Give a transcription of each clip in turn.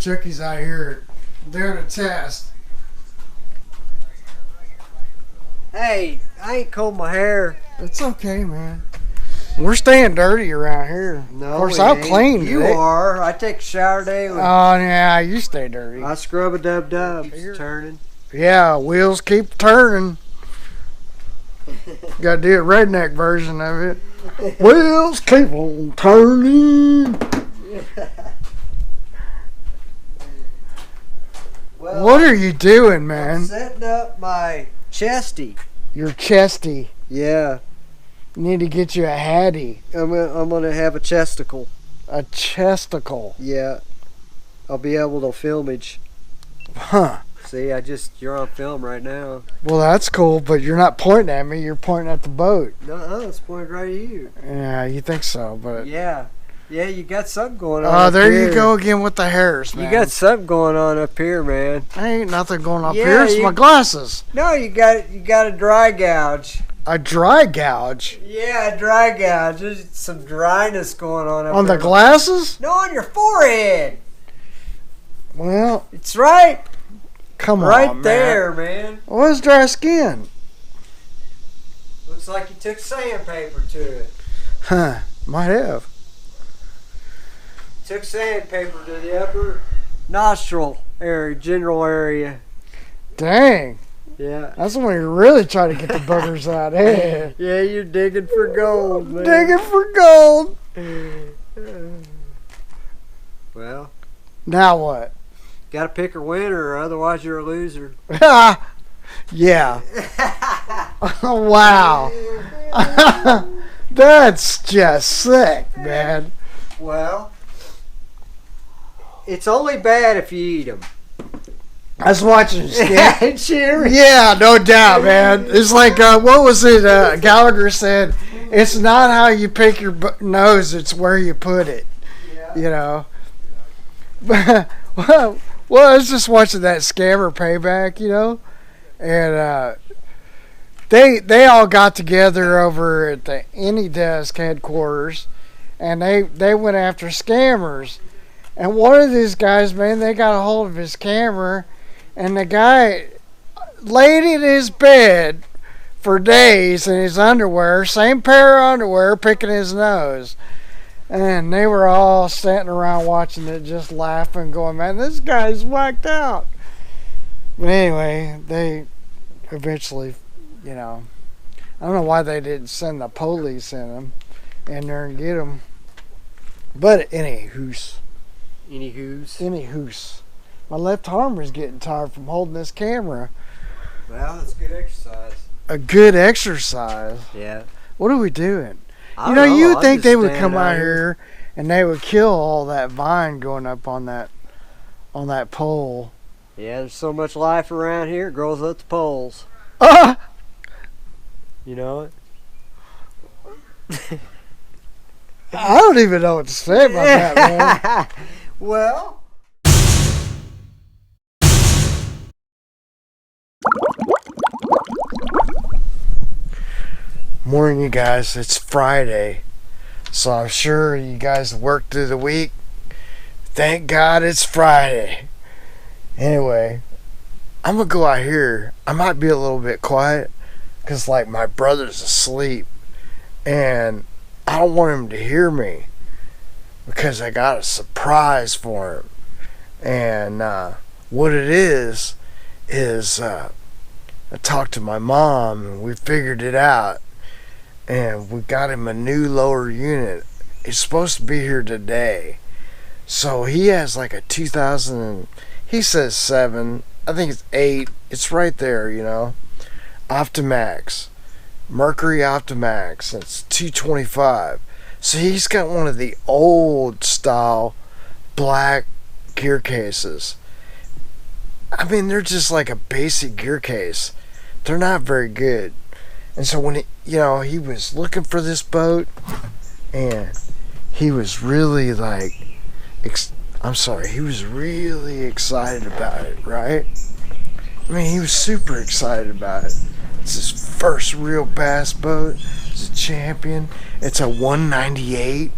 Chucky's out here doing a test. Hey, I ain't combed my hair. It's okay, man. We're staying dirty around here. No, of course, I'll clean You it. are. I take a shower day. Oh, yeah, you stay dirty. I scrub a dub. It's turning. Yeah, wheels keep turning. Got to do a redneck version of it. Wheels keep on turning. Well, What are you doing, man? I'm setting up my chesty. You're chesty. Yeah. You need to get you a hattie. I'm gonna have a chesticle. A chesticle. Yeah. I'll be able to filmage. Huh. See, you're on film right now. Well, that's cool, but you're not pointing at me. You're pointing at the boat. No, it's pointing right at you. Yeah, you think so, but... Yeah. Yeah, you got something going on. Oh, up there here. you go again with the hairs, man. You got something going on up here, man. Ain't nothing going up Yeah, here. It's my glasses. No, you got a dry gouge. A dry gouge? Yeah, a dry gouge. There's some dryness going on up On there. the glasses? No, on your forehead. Well, It's right. come Right on, there, man. What's dry skin? Looks like you took sandpaper to it. Huh. Might have. Took sandpaper to the upper nostril area, general area. Dang. Yeah. That's when you're really trying to get the boogers out. Hey. Yeah, you're digging for gold, man. Digging for gold. Well, Now what? gotta pick a winner, or otherwise you're a loser. Yeah. Oh, wow. That's just sick, man. Well, it's only bad if you eat them. I was watching Skip. Cheers. Yeah, no doubt, man. It's like, what was it? Gallagher said, it's not how you pick your nose, it's where you put it. Yeah. You know? well, I was just watching that Scammer Payback, you know? And they all got together over at the AnyDesk headquarters, and they went after scammers. And one of these guys, man, they got a hold of his camera, and the guy laid in his bed for days in his underwear, same pair of underwear, picking his nose. And they were all sitting around watching it, just laughing, going, man, this guy's whacked out. But anyway, they eventually, you know, I don't know why they didn't send the police in there and get him. But anywho's. My left arm was getting tired from holding this camera. Well, it's good exercise. A good exercise. Yeah. What are we doing? I don't know, you would I'm think just they would standing come out out here and they would kill all that vine going up on that pole. Yeah, there's so much life around here, it grows up the poles. Ah! You know it? I don't even know what to say about that, man. Well, Morning, you guys. It's Friday, so I'm sure you guys worked through the week. Thank God it's Friday. Anyway, I'm gonna go out here. I might be a little bit quiet because, like, my brother's asleep, and I don't want him to hear me because I got a surprise for him. And what it is I talked to my mom and we figured it out. And we got him a new lower unit. He's supposed to be here today. So he has like a 2000, he says 7, I think it's 8. It's right there, you know. Optimax. Mercury Optimax. It's 225. So he's got one of the old style black gear cases. I mean, they're just like a basic gear case. They're not very good. And so when he was looking for this boat, and he was really like, he was really excited about it, right? I mean, he was super excited about it. It's his first real bass boat. It's a Champion. It's a 198.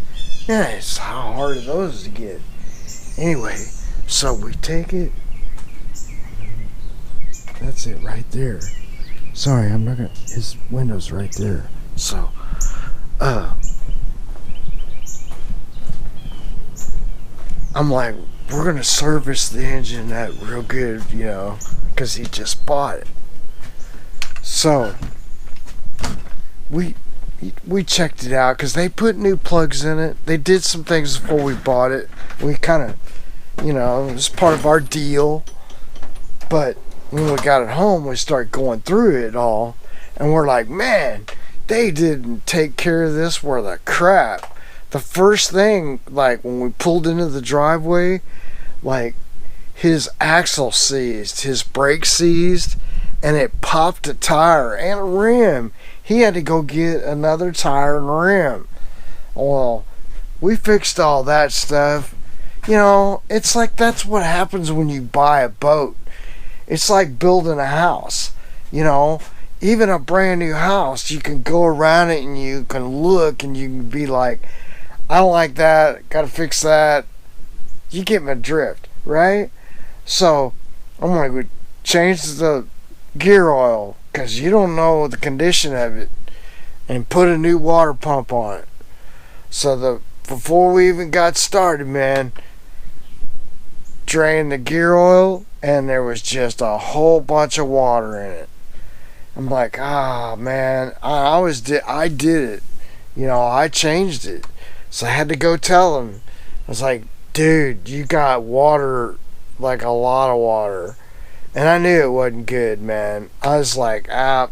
Yeah, it's how hard are those to get? Anyway, So we take it. That's it right there. Sorry, I'm not gonna. His window's right there. So, I'm like, we're gonna service the engine that real good, you know, because he just bought it. So, we checked it out because they put new plugs in it. They did some things before we bought it. We kind of, you know, it was part of our deal. But when we got it home, we started going through it all, and we're like, man, they didn't take care of this worth of crap. The first thing, like when we pulled into the driveway, like his axle seized, his brake seized, and it popped a tire and a rim. He had to go get another tire and rim. Well, we fixed all that stuff. You know, it's like that's what happens when you buy a boat. It's like building a house. You know, even a brand new house, you can go around it and you can look and you can be like, I don't like that, gotta fix that. You get my drift, right? So I'm like, we changed the gear oil because you don't know the condition of it, and put a new water pump on it. So before we even got started, man, drained the gear oil and there was just a whole bunch of water in it. I'm like, man, I did it. You know, I changed it. So I had to go tell him. I was like, dude, you got water, like a lot of water. And I knew it wasn't good, man. I was like, that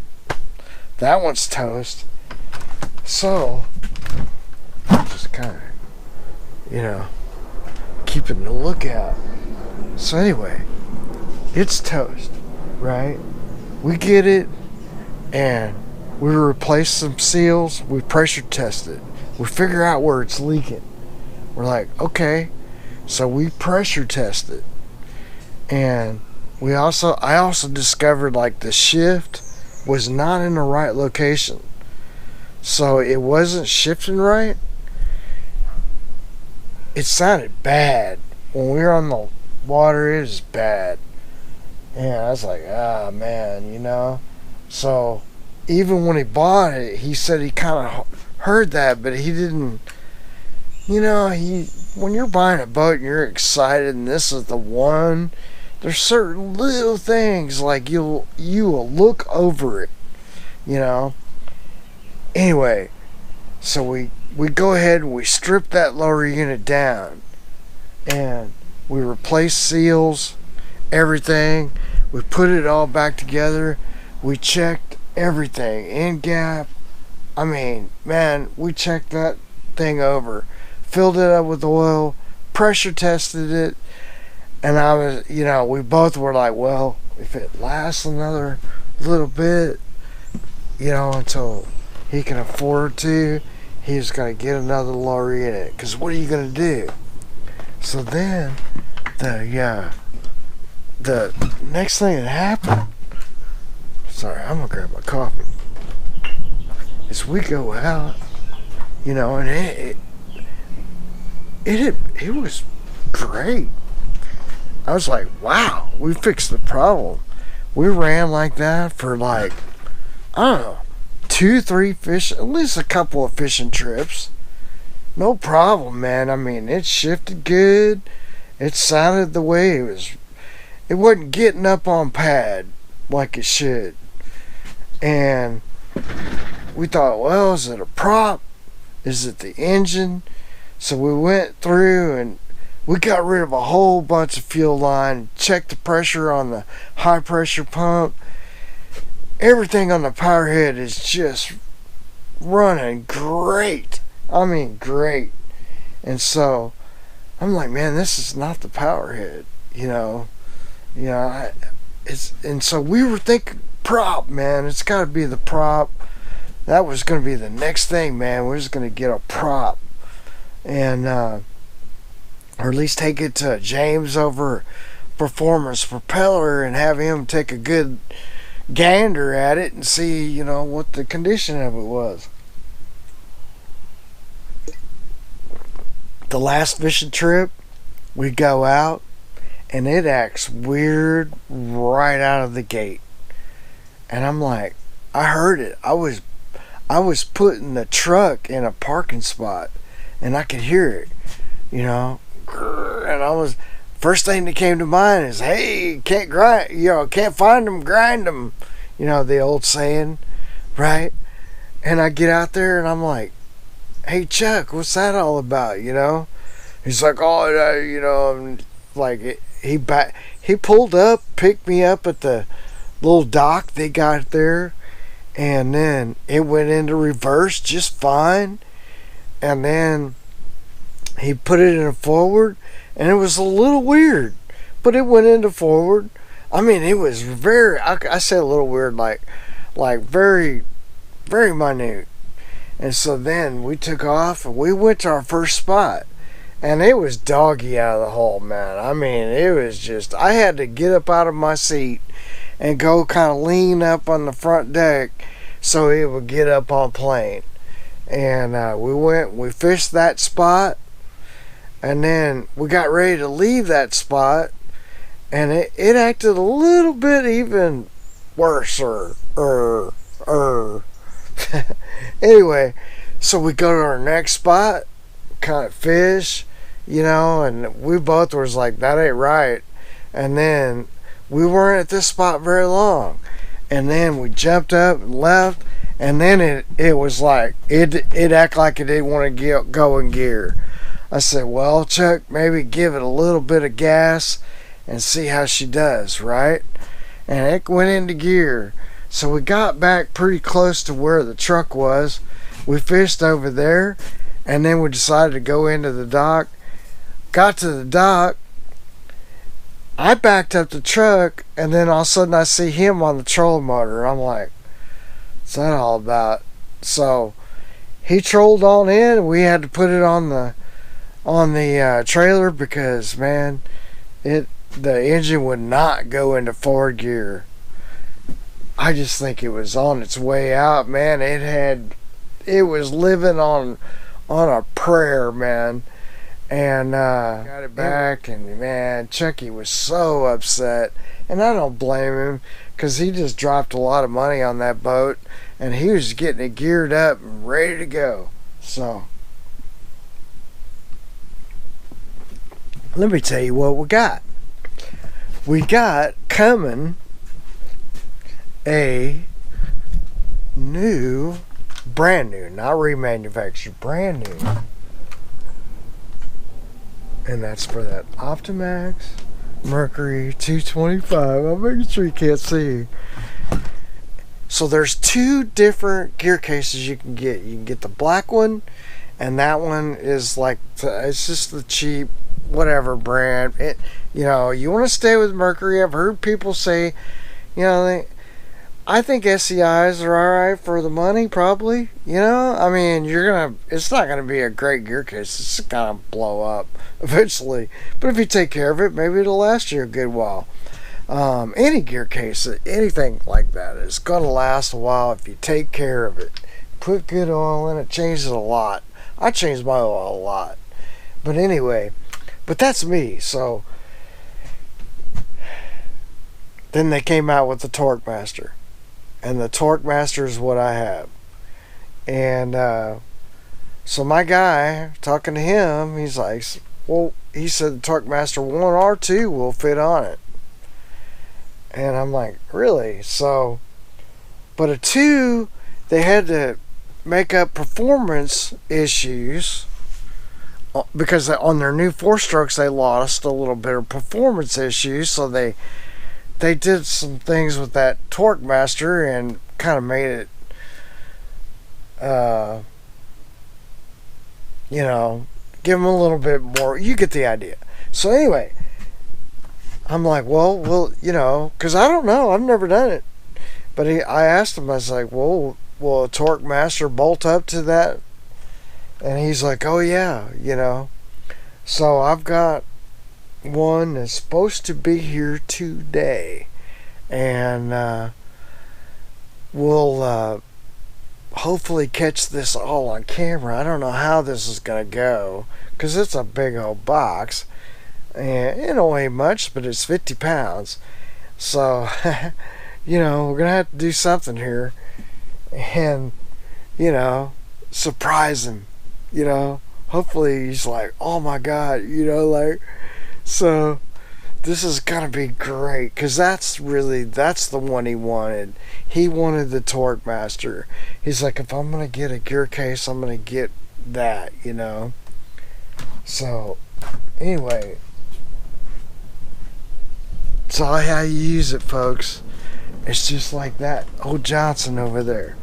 one's toast. So, just kind of, you know, keeping the lookout. So anyway, it's toast, right? We get it, and we replace some seals. We pressure test it. We figure out where it's leaking. We're like, okay. So we pressure test it. And I also discovered like the shift was not in the right location. So it wasn't shifting right. It sounded bad. When we were on the water, it was bad. And I was like, man, you know. So even when he bought it, he said he kind of heard that, but he didn't, you know, when you're buying a boat and you're excited and this is the one, there's certain little things like you will look over it, you know. Anyway, so we go ahead and we strip that lower unit down, and we replace seals, everything. We put it all back together. We checked everything in gap. I mean, man, we checked that thing over, filled it up with oil, pressure tested it, and I was, you know, we both were like, well, if it lasts another little bit, you know, until he can afford to, he's going to get another lower unit. Because what are you going to do? So then, the next thing that happened, sorry, I'm going to grab my coffee, is we go out, you know, and it was great. I was like, wow, we fixed the problem. We ran like that for like, I don't know, 2-3 fish, at least a couple of fishing trips. No problem, man. I mean, it shifted good. It sounded the way it was. It wasn't getting up on pad like it should. And we thought, well, is it a prop? Is it the engine? So we went through and we got rid of a whole bunch of fuel line, checked the pressure on the high pressure pump. Everything on the power head is just running great. I mean, great. And so I'm like, man, this is not the power head, you know. And so we were thinking prop, man. It's got to be the prop. That was going to be the next thing, man. We're just going to get a prop, and or at least take it to James over Performance Propeller and have him take a good gander at it and see, you know, what the condition of it was. The last fishing trip, we go out and it acts weird right out of the gate. And I'm like, I heard it. I was putting the truck in a parking spot, and I could hear it, you know. And I was, first thing that came to mind is, hey, can't grind, can't find them, grind them, the old saying, right? And I get out there and I'm like, hey Chuck, what's that all about? He's like, oh, like he pulled up, picked me up at the little dock they got there, and then it went into reverse just fine, and then he put it in a forward, and it was a little weird, but it went into forward. I mean, it was very, I say a little weird, like very, very minute. And so then we took off and we went to our first spot, and it was doggy out of the hole, man. I mean, it was just, I had to get up out of my seat and go kind of lean up on the front deck so it would get up on plane. And we fished that spot, and then we got ready to leave that spot, and it acted a little bit even worse. Anyway, so we go to our next spot, kind of fish, and we both was like, that ain't right. And then we weren't at this spot very long, and then we jumped up and left, and then it was like it acted like it didn't want to go in gear. I said, well, Chuck, maybe give it a little bit of gas and see how she does, right? And it went into gear. So we got back pretty close to where the truck was. We fished over there, and then we decided to go into the dock. Got to the dock, I backed up the truck, and then all of a sudden I see him on the trolling motor. I'm like, what's that all about? So he trolled on in, and we had to put it on the trailer because, man, the engine would not go into forward gear. I just think it was on its way out, man. It was living on a prayer, man. And got it back, and man, Chucky was so upset, and I don't blame him, because he just dropped a lot of money on that boat, and he was getting it geared up and ready to go. So let me tell you what we got. We got coming a brand new, not remanufactured, brand new. And that's for that Optimax Mercury 225. I'm making sure you can't see. So there's two different gear cases you can get. You can get the black one, and that one is like, it's just the cheap whatever brand. You want to stay with Mercury. I've heard people say, I think SCIs are alright for the money, probably. I mean, it's not gonna be a great gear case. It's gonna blow up eventually. But if you take care of it, maybe it'll last you a good while. Any gear case, anything like that, is gonna last a while if you take care of it. Put good oil in it, changes it a lot. I change my oil a lot. But anyway, that's me. So then they came out with the Torquemaster. And the Torquemaster is what I have. And so my guy, talking to him, he's like, well, he said the Torquemaster 1 or 2 will fit on it. And I'm like, really? So, but a 2, they had to make up performance issues, because on their new 4-strokes they lost a little bit of performance issues, so they did some things with that Torquemaster and kind of made it, give them a little bit more. You get the idea. So anyway, I'm like, well, because I don't know. I've never done it. But I asked him, I was like, well, will a Torquemaster bolt up to that? And he's like, oh yeah, So I've got one that's supposed to be here today, and we'll hopefully catch this all on camera. I don't know how this is gonna go, because it's a big old box, And it don't weigh much, but it's 50 pounds. So, you know, we're going to have to do something here. And, you know, surprise him. You know, hopefully he's like, oh my God, you know, like, so this is going to be great. Because that's the one he wanted. He wanted the Torquemaster. He's like, if I'm going to get a gear case, I'm going to get that, you know. So, anyway, that's all how you use it, folks. It's just like that old Johnson over there.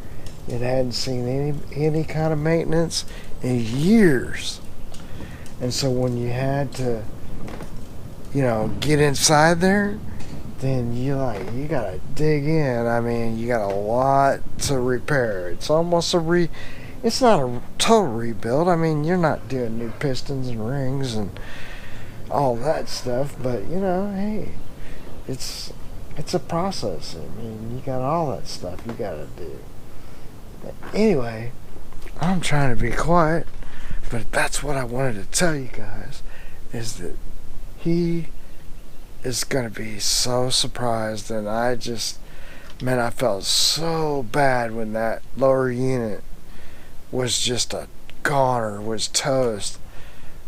It hadn't seen any kind of maintenance in years. And so when you had to, you know, get inside there, then you gotta dig in. I mean, you got a lot to repair. It's almost it's not a total rebuild. I mean, you're not doing new pistons and rings and all that stuff, but you know, hey, it's a process. I mean, you got all that stuff you gotta do. But anyway, I'm trying to be quiet, but that's what I wanted to tell you guys, is that he is gonna be so surprised. And I felt so bad when that lower unit was just a goner, was toast.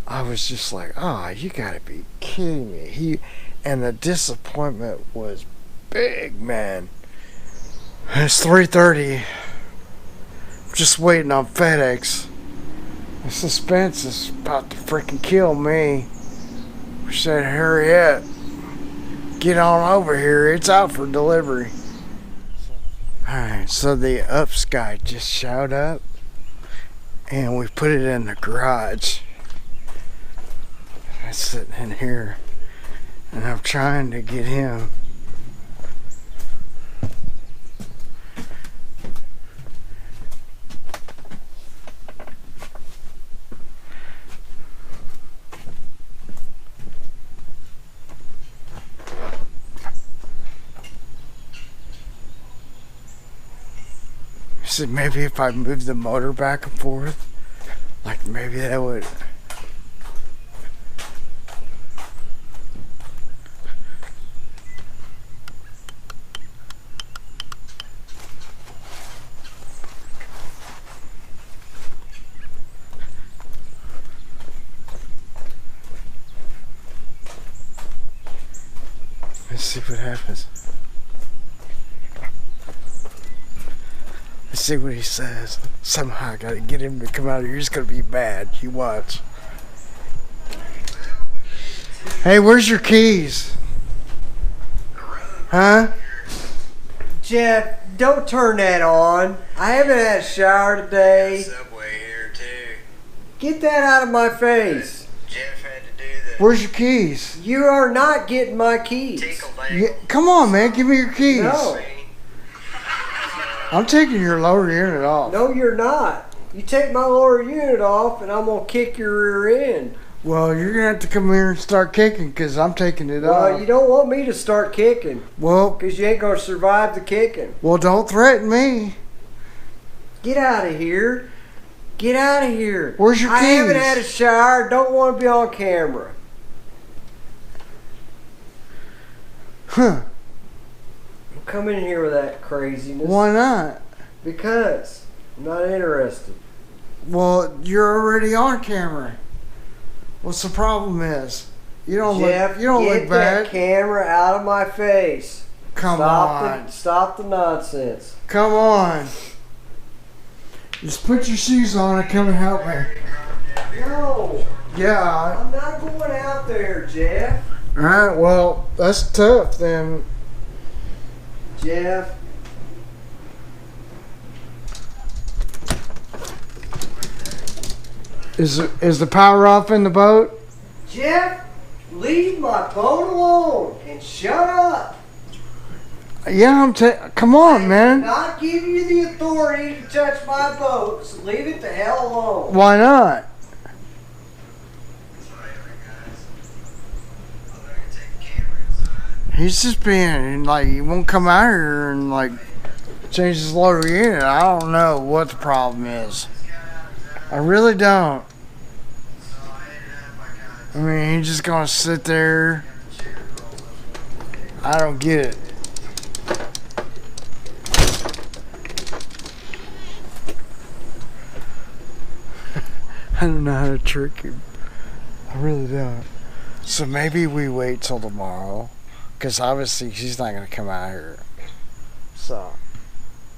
I was just like, oh, you gotta be kidding me. And the disappointment was big, man. It's 3:30. Just waiting on FedEx. The suspense is about to freaking kill me. We said, hurry up. Get on over here. It's out for delivery. Alright, so the UPS guy just showed up. And we put it in the garage. I'm sitting in here. And I'm trying to get him. I said maybe if I move the motor back and forth, like maybe that would. Let's see what happens. Let's see what he says. Somehow I gotta get him to come out here. He's gonna be mad. You watch. Hey, where's your keys? Huh? Jeff, don't turn that on. I haven't had a shower today. Subway here too. Get that out of my face. Jeff had to do the Where's your keys? You are not getting my keys. tickle Yeah, come on, man. Give me your keys. No. I'm taking your lower unit off. No, you're not. You take my lower unit off and I'm going to kick your rear end. Well, you're going to have to come here and start kicking because I'm taking it Well, off. you don't want me to start kicking Well, because you ain't going to survive the kicking. don't threaten me. Get out of here. Get out of here. Where's your I haven't keys? had a shower. Don't want to be on camera. Huh. Don't come in here with that craziness. Why not? Because I'm not interested. Well, you're already on camera. What's the problem is? You don't Jeff, look get bad. that camera out of my face. Come on. Stop the nonsense. Come on. Just put your shoes on and come and help me. No, Yeah. I'm not going out there, Jeff. Alright, well, that's tough then. Jeff. Is the power off in the boat? Jeff, leave my boat alone and shut up. Yeah, come on, I man. did not give you the authority to touch my boat, so leave it the hell alone. Why not? He's just being like, he won't come out here and like change his lower unit. I don't know what the problem is. I really don't. I mean, he's just gonna sit there. I don't get it. I don't know how to trick him. I really don't. So maybe we wait till tomorrow. Because obviously she's not going to come out here. So,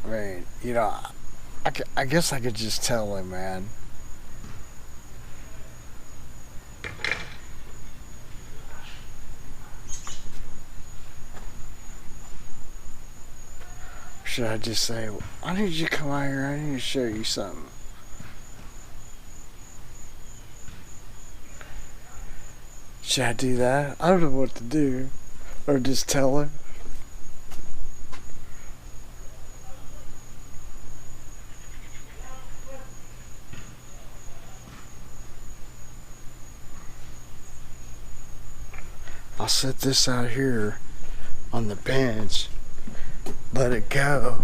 I mean, you know, I guess I could just tell him, man. Should I just say, I need you to come out here, I need to show you something. Should I do that? I don't know what to do. Or just tell him. I'll set this out here on the bench. Let it go.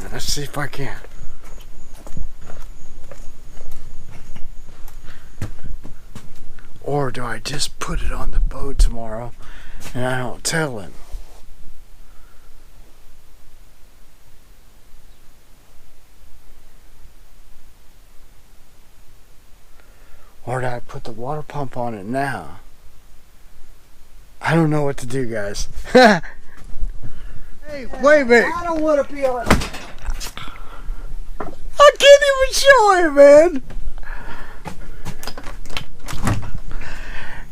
And let's see if I can. Or do I just put it on the boat tomorrow and I don't tell him? Or do I put the water pump on it now? I don't know what to do, guys. Hey, wait a minute. I don't want to be on. I can't even show him, man.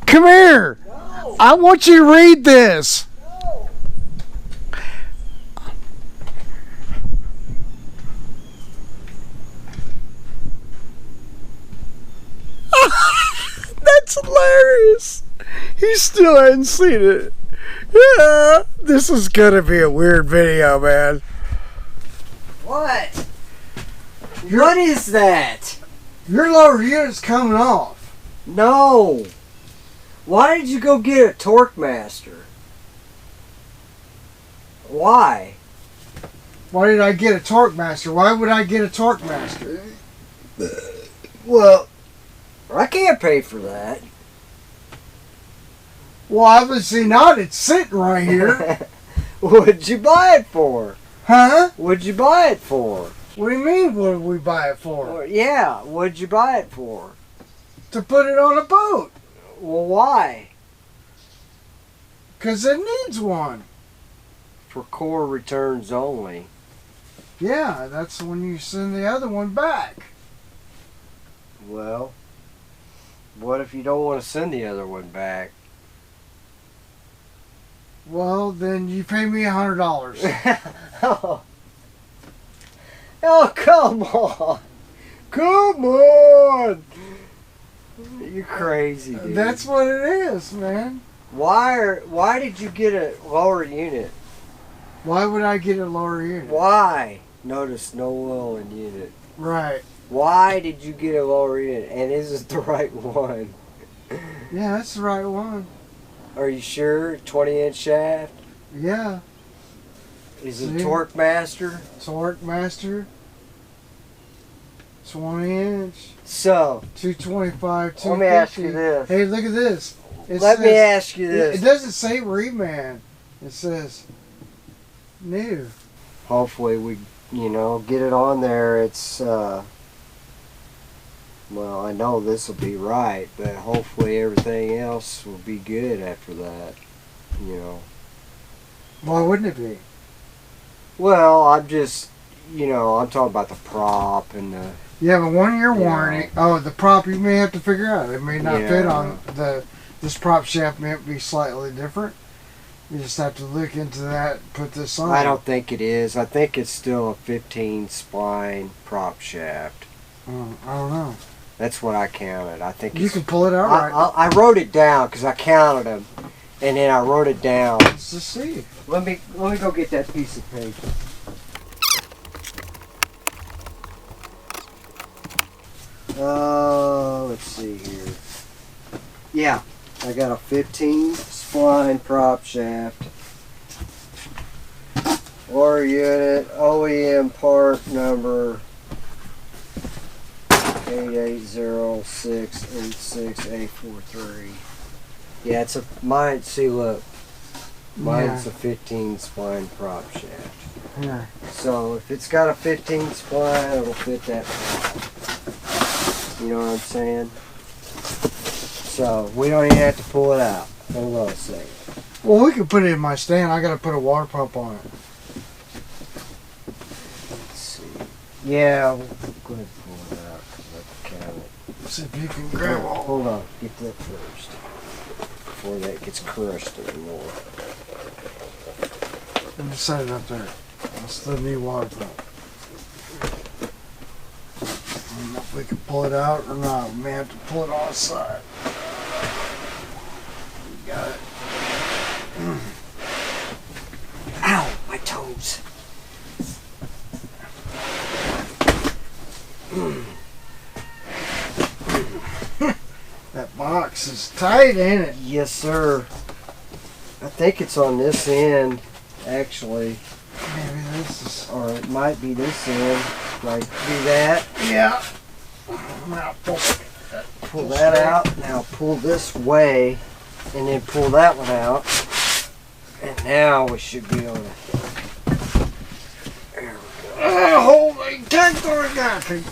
Come here. No. I want you to read this. No. That's hilarious. He still hadn't seen it. Yeah, this is gonna be a weird video, man. What? What is that? Your lower unit's coming off. No. Why did you go get a Torquemaster? Why? Why did I get a Torquemaster? Why would I get a Torquemaster? Well, I can't pay for that. Well, obviously not. It's sitting right here. What'd you buy it for? Huh? What'd you buy it for? What do you mean, what did we buy it for? Well, yeah, what'd you buy it for? To put it on a boat. Well, why? Because it needs one. For core returns only. Yeah, that's when you send the other one back. Well, what if you don't want to send the other one back? Well, then you pay me $100. Oh, come on. Come on. You're crazy, dude. That's what it is, man. Why did you get a lower unit? Why would I get a lower unit? Why? Notice no oil in unit. Right. Why did you get a lower unit? And is it the right one? Yeah, that's the right one. Are you sure? 20-inch shaft? Yeah. Is it See? Torquemaster? Torquemaster. 20-inch. So, 225, 250. let me ask you this. Hey, look at this. Let me ask you this. It doesn't say reman. It says new. Hopefully we, get it on there. It's, well, I know this will be right, but hopefully everything else will be good after that, Why wouldn't it be? Well, I'm just, I'm talking about the prop and the... You have a 1-year Yeah. warranty. Oh, the prop you may have to figure out. It may not Yeah. fit on this prop shaft may be slightly different. You just have to look into that, put this on. I don't think it is. I think it's still a 15 spline prop shaft. I don't know. That's what I counted. I think You it's, can pull it out right. I wrote it down because I counted them, and then I wrote it down. Let's just see. Let me go get that piece of paper. Let's see here. Yeah, I got a 15 spline prop shaft. Or unit, OEM part number 880686A43. Yeah, it's a mine. See, look, mine's a 15 spline prop shaft. Yeah. So if it's got a 15 spline, it'll fit that prop. You know what I'm saying? So we don't even have to pull it out. Hold on a second. Well, we can put it in my stand. I gotta put a water pump on it. Let's see. Yeah, we'll go ahead and pull it out. Let the cabinet. See if you can grab all. Hold on, get that first before that gets crushed anymore. Let me set it up there. That's the new water pump. I don't know if we can pull it out or not. We may have to pull it on the side. We got it. Ow, my toes. That box is tight, ain't it? Yes, sir. I think it's on this end, actually. Maybe this is. Or it might be this end. Like, do that. Yeah. Now Pull that out. Now pull this way. And then pull that one out. And now we should be able to. There we go. Holy Torquemaster!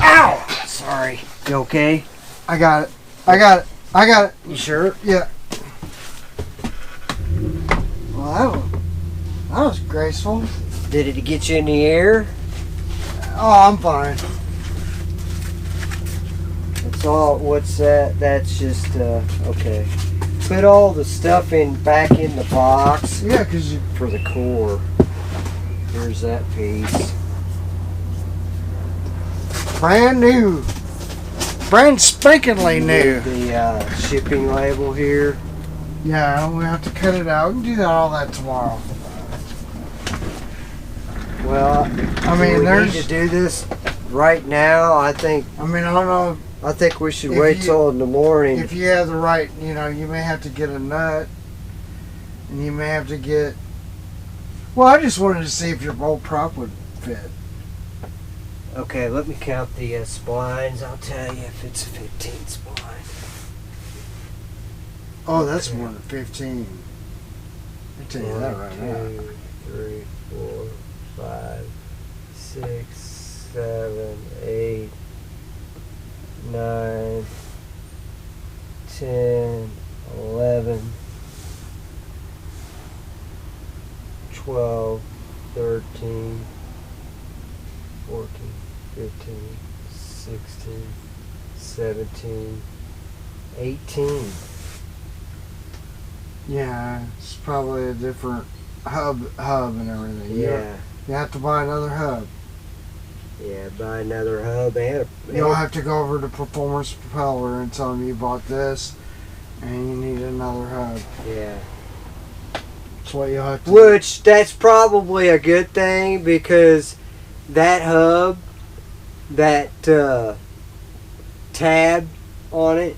Ow! Sorry. You okay? I got it. I got it. I got it. You sure? Yeah. Well, that was graceful. Did it get you in the air? Oh, I'm fine. That's all. What's that? That's just okay. Put all the stuff back in the box. Yeah, because you. For the core. Here's that piece. Brand new. Brand spankingly new. The shipping label here. Yeah, we have to cut it out. We can do all that tomorrow. Well, I mean, we there's. need to do this right now. I think I mean, I don't know we should If wait you- till in the morning. if you have the right. You know, you may have to get a nut, and you may have to get. Well, I just wanted to see if your whole prop would fit. Okay, let me count the splines. I'll tell you if it's a 15 spline. Oh, that's more than 15. I'll tell you that right now. 1, 2, 3, 4, 5, 6, 7, 8, 9, 10, 11, 12, 13, 14, 15, 16, 17, 18. Yeah, it's probably a different hub and everything. Yeah. You have to buy another hub. Yeah, buy another hub and You'll have to go over to Performance Propeller and tell them you bought this and you need another hub. yeah. That's what you'll have to Which, that's probably a good thing because that hub, that tab on it,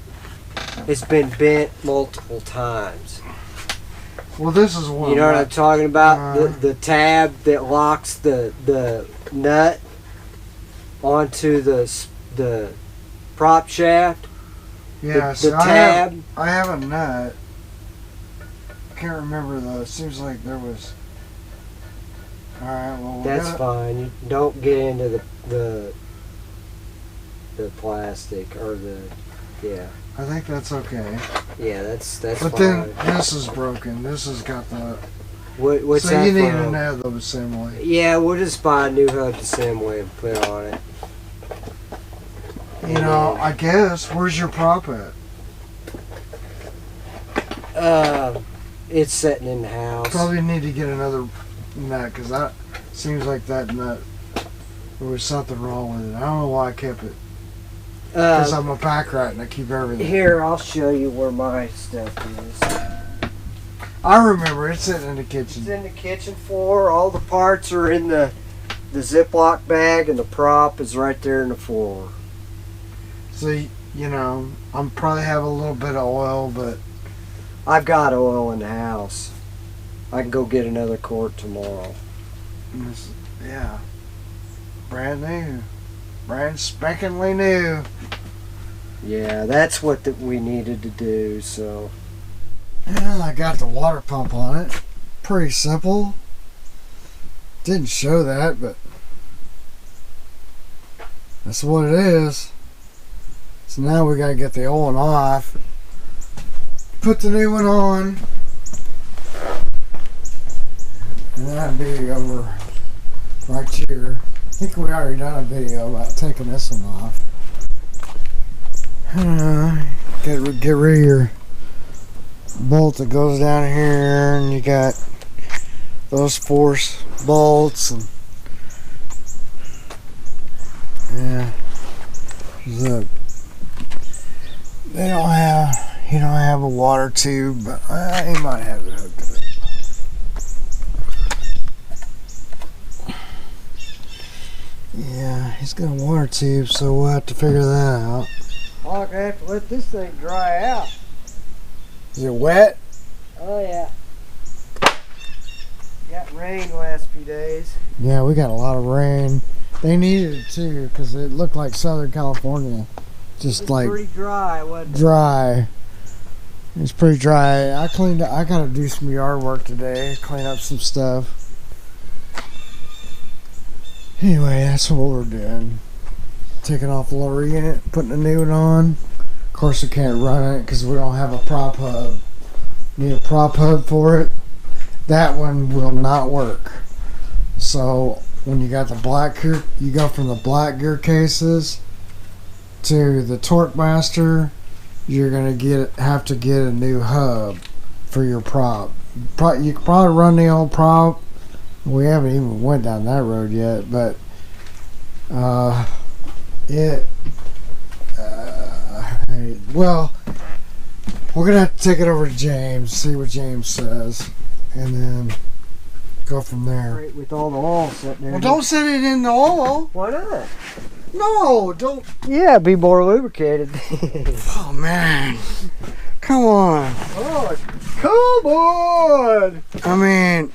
has been bent multiple times. do. Well, this is one. You know what I'm talking about? Uh, The tab that locks the nut onto the prop shaft. Yeah, the so tab. I have a nut. I can't remember though. It seems like there was. Alright, well, That's fine. You don't get into the plastic or yeah. I think that's okay. Yeah, that's But fine. then this is broken. This has got the. What's so that you need from? an hub assembly. Yeah, we'll just buy a new hub assembly and put on it. You know, I guess. Where's your prop at? It's sitting in the house. Probably need to get another nut because that seems like that nut. There was something wrong with it. I don't know why I kept it. Because I'm a pack rat and I keep everything. Here, I'll show you where my stuff is. I remember it's sitting in the It's kitchen. in the kitchen floor. All the parts are in the Ziploc bag, and the prop is right there in the floor. So you know, I'm probably have a little bit of oil, but I've got oil in the house. I can go get another quart tomorrow. yeah. brand new. Brand spankingly new. Yeah, that's what we needed to do, so. And I got the water pump on it. Pretty simple. Didn't show that, but that's what it is. So now we gotta get the old one off. Put the new one on. And that'd be over right here. I think we already done a video about taking this one off. Get rid of your bolt that goes down here, and you got those force bolts, and yeah, look, he don't have a water tube, but he might have it hooked to it. Yeah, he's got a water tube, so we'll have to figure that out. I'm gonna have to let this thing dry out. Is it wet? Oh yeah. Got rain the last few days. Yeah, we got a lot of rain. They needed it too, because it looked like Southern California. Just like pretty dry, wasn't it? Dry. It's pretty dry. I gotta do some yard work today, clean up some stuff. Anyway, that's what we're doing. Taking off the lower unit, putting a new one on. Of course, we can't run it because we don't have a prop hub. Need a prop hub for it. That one will not work. So when you got the black gear, you go from the black gear cases to the Torquemaster. You're gonna have to get a new hub for your prop. You can probably run the old prop. We haven't even went down that road yet, but well, we're gonna have to take it over to James, see what James says, and then go from there. Right, with all the oil sitting there. Well, don't set it in the oil. Why not? No, don't. Yeah, be more lubricated. Oh man, come on. Oh, come on! I mean,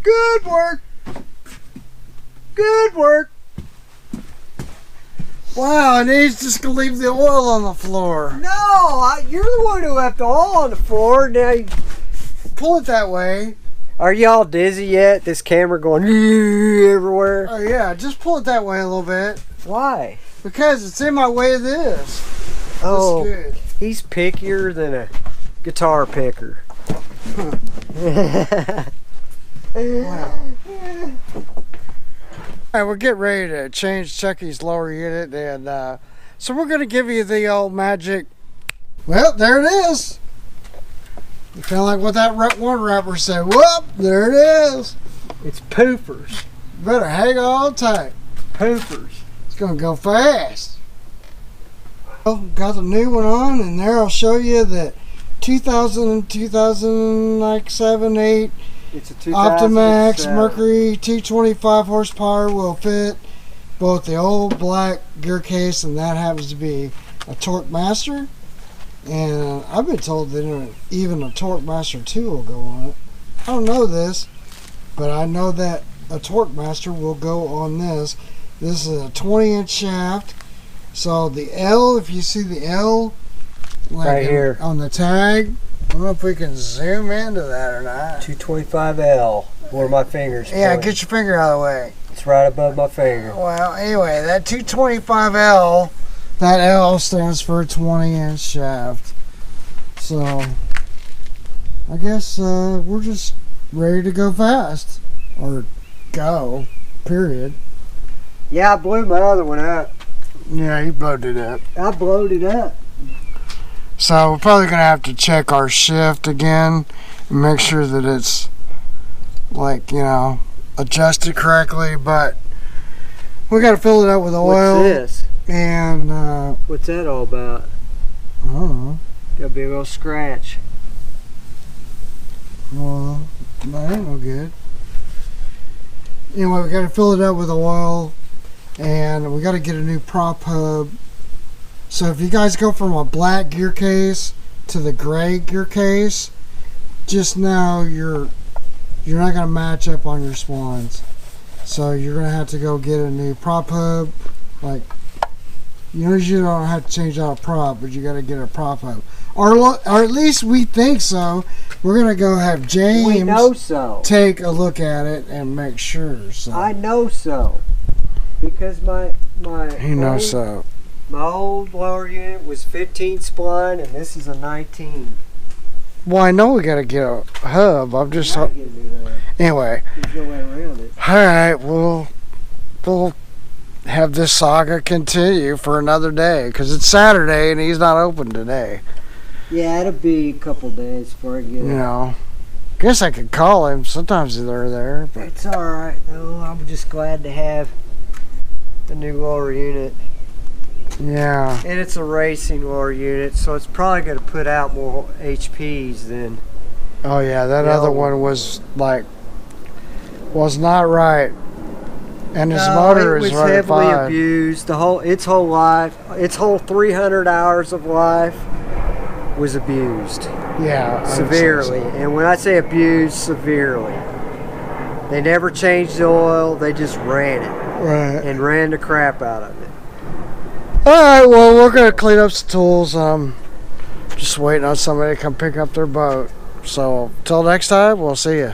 Good work. Good work. wow, and he's just gonna leave the oil on the floor. No, you're the one who left the oil on the floor. Now, Pull it that way. are y'all dizzy yet? This camera going everywhere. Oh yeah, just pull it that way a little bit. Why? Because it's in my way of this. Oh, That's good. he's pickier than a guitar picker. Wow. Alright, we're getting ready to change Chucky's lower unit, and so we're going to give you the old magic. Well, there it is. Kind of like what that one rapper said. Whoop, there it is. It's poofers. Better hang on tight. Poofers. It's going to go fast. Well, got the new one on, and there I'll show you that 2007, 8 It's a Optimax 2007. Mercury 225 horsepower will fit both the old black gear case, and that happens to be a Torquemaster. And I've been told that even a Torquemaster 2 will go on it. I don't know this, but I know that a Torquemaster will go on this. This is a 20-inch shaft. So the L, if you see the L, like Right here. on the tag, I don't know if we can zoom into that or not. 225L. Where my fingers Yeah, point. get your finger out of the way. It's right above my finger. Well, anyway, that 225L, that L stands for a 20-inch shaft. So, I guess we're just ready to go fast. Or go, period. Yeah, I blew my other one up. Yeah, you blowed it up. I blowed it up. So, we're probably going to have to check our shift again and make sure that it's, like, you know, adjusted correctly. But we got to fill it up with oil. What's this? And, What's that all about? I don't know. Got a big old scratch. Well, that ain't no good. Anyway, we got to fill it up with oil, and we got to get a new prop hub. So if you guys go from a black gear case to the gray gear case, just know you're not going to match up on your splines. So you're gonna have to go get a new prop hub. Like, you don't have to change out a prop, but you gotta get a prop hub. Or at least we think so. We're gonna go have We James know so. take a look at it and make sure. So I know so. Because my he knows so. my old lower unit was 15 spline, and this is a 19. Well, I know we gotta get a hub. I'm just Gotta get a new hub. anyway. There's no way around it. All right, we'll have this saga continue for another day because it's Saturday and he's not open today. Yeah, it'll be a couple days before I get it. You know, guess I could call him. Sometimes they're there, but It's alright though. I'm just glad to have the new lower unit. yeah. And it's a racing lower unit, so it's probably going to put out more HPs than. Oh yeah, that The other old one was not right, and his No, motor it was is running heavily fine. abused. Its whole life, its whole 300 hours of life was abused Yeah, I would say severely. so. And when I say abused, severely, they never changed the oil. They just ran it Right. and ran the crap out of it. All right. Well, we're gonna clean up some tools. Just waiting on somebody to come pick up their boat. So till next time, we'll see you.